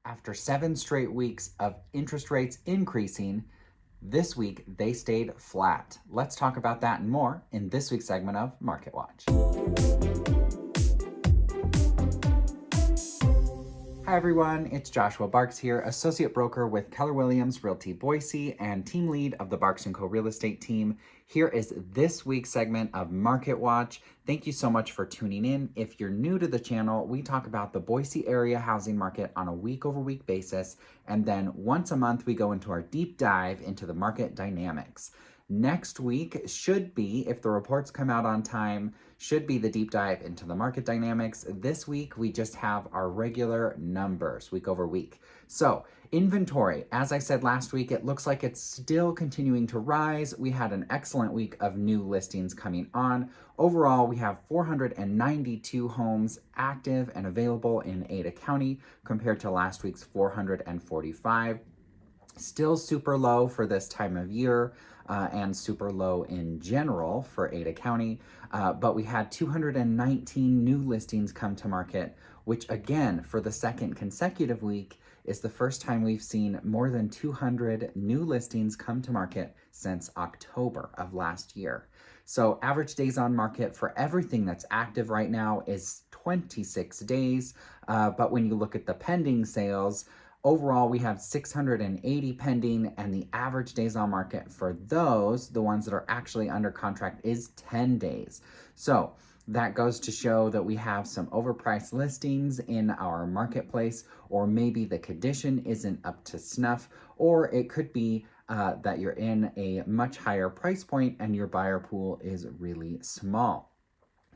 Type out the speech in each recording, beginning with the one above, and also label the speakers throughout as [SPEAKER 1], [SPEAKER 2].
[SPEAKER 1] After 7 straight weeks of interest rates increasing, this week they stayed flat. Let's talk about that and more in this week's segment of Market Watch. Hi everyone, it's Joshua Barks here, associate broker with Keller Williams Realty Boise and team lead of the Barks & Co. real estate team. Here is this week's segment of Market Watch. Thank you so much for tuning in. If you're new to the channel, we talk about the Boise area housing market on a week-over-week basis, and then once a month we go into our deep dive into the market dynamics. Next week should be, if the reports come out on time, should be the deep dive into the market dynamics. This week, we just have our regular numbers week over week. So inventory, as I said last week, it looks like it's still continuing to rise. We had an excellent week of new listings coming on. Overall, we have 492 homes active and available in Ada County compared to last week's 445. Still super low for this time of year and super low in general for Ada County. But we had 219 new listings come to market, which again, for the second consecutive week, is the first time we've seen more than 200 new listings come to market since October of last year. So average days on market for everything that's active right now is 26 days. But when you look at the pending sales, overall, we have 680 pending, and the average days on market for those, the ones that are actually under contract, is 10 days. So that goes to show that we have some overpriced listings in our marketplace, or maybe the condition isn't up to snuff, or it could be that you're in a much higher price point and your buyer pool is really small.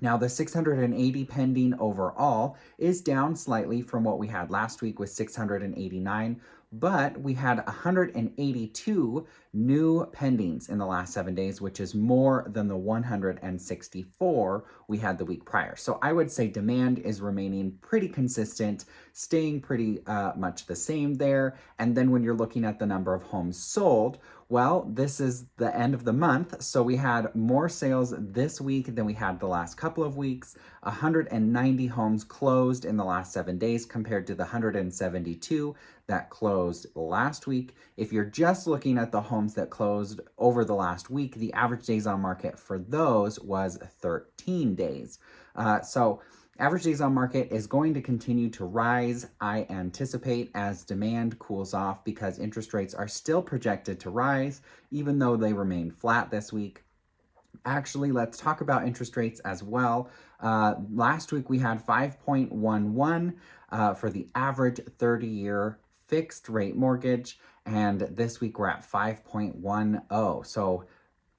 [SPEAKER 1] Now, the 680 pending overall is down slightly from what we had last week with 689, but we had 182 new pendings in the last 7 days, which is more than the 164 we had the week prior. So I would say demand is remaining pretty consistent, staying pretty much the same there. And then when you're looking at the number of homes sold, well, this is the end of the month, so we had more sales this week than we had the last couple of weeks. 190 homes closed in the last 7 days compared to the 172 that closed last week. If you're just looking at the homes that closed over the last week, the average days on market for those was 13 days. So average days on market is going to continue to rise, I anticipate, as demand cools off because interest rates are still projected to rise, even though they remain flat this week. Actually, let's talk about interest rates as well. Last week we had 5.11 for the average 30-year fixed rate mortgage, and this week we're at 5.10. So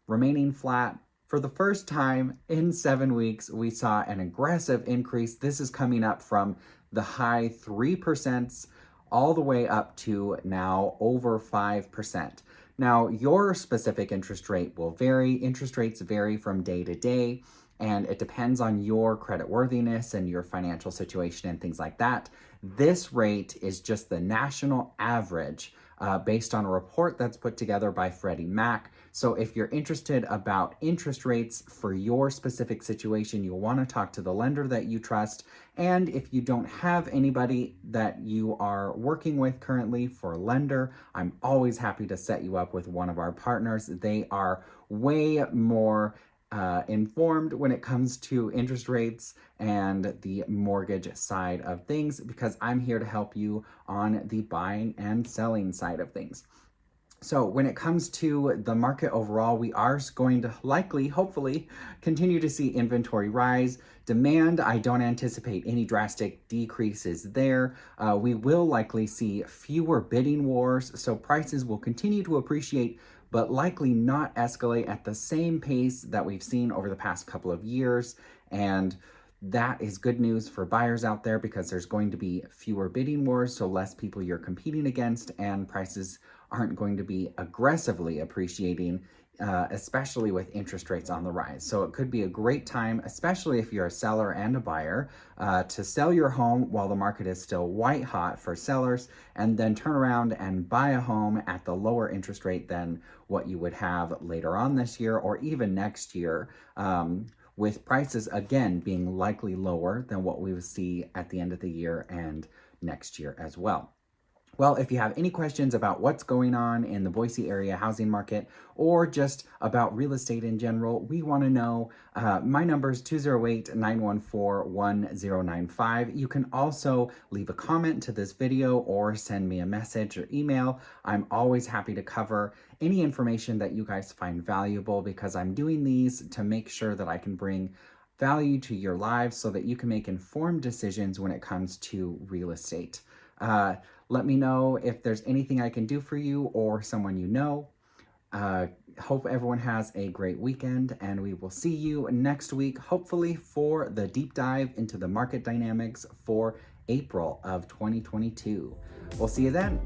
[SPEAKER 1] remaining flat. For the first time in 7 weeks, we saw an aggressive increase. This is coming up from the high 3% all the way up to now over 5%. Now, your specific interest rate will vary. Interest rates vary from day to day, and it depends on your creditworthiness and your financial situation and things like that. This rate is just the national average based on a report that's put together by Freddie Mac. So if you're interested about interest rates for your specific situation, you'll want to talk to the lender that you trust. And if you don't have anybody that you are working with currently for a lender, I'm always happy to set you up with one of our partners. They are way more informed when it comes to interest rates and the mortgage side of things, because I'm here to help you on the buying and selling side of things. So when it comes to the market overall, we are going to likely, hopefully, continue to see inventory rise. Demand, I don't anticipate any drastic decreases there. We will likely see fewer bidding wars, so prices will continue to appreciate, but likely not escalate at the same pace that we've seen over the past couple of years. And that is good news for buyers out there because there's going to be fewer bidding wars, so less people you're competing against, and prices aren't going to be aggressively appreciating, especially with interest rates on the rise. So it could be a great time, especially if you're a seller and a buyer, to sell your home while the market is still white hot for sellers, and then turn around and buy a home at the lower interest rate than what you would have later on this year or even next year, with prices again being likely lower than what we would see at the end of the year and next year as well. Well, if you have any questions about what's going on in the Boise area housing market or just about real estate in general, we want to know. My number is 208-914-1095. You can also leave a comment to this video or send me a message or email. I'm always happy to cover any information that you guys find valuable because I'm doing these to make sure that I can bring value to your lives so that you can make informed decisions when it comes to real estate. Uh, Let me know if there's anything I can do for you or someone you know. Uh, Hope everyone has a great weekend, and we will see you next week, hopefully, for the deep dive into the market dynamics for April of 2022. We'll see you then.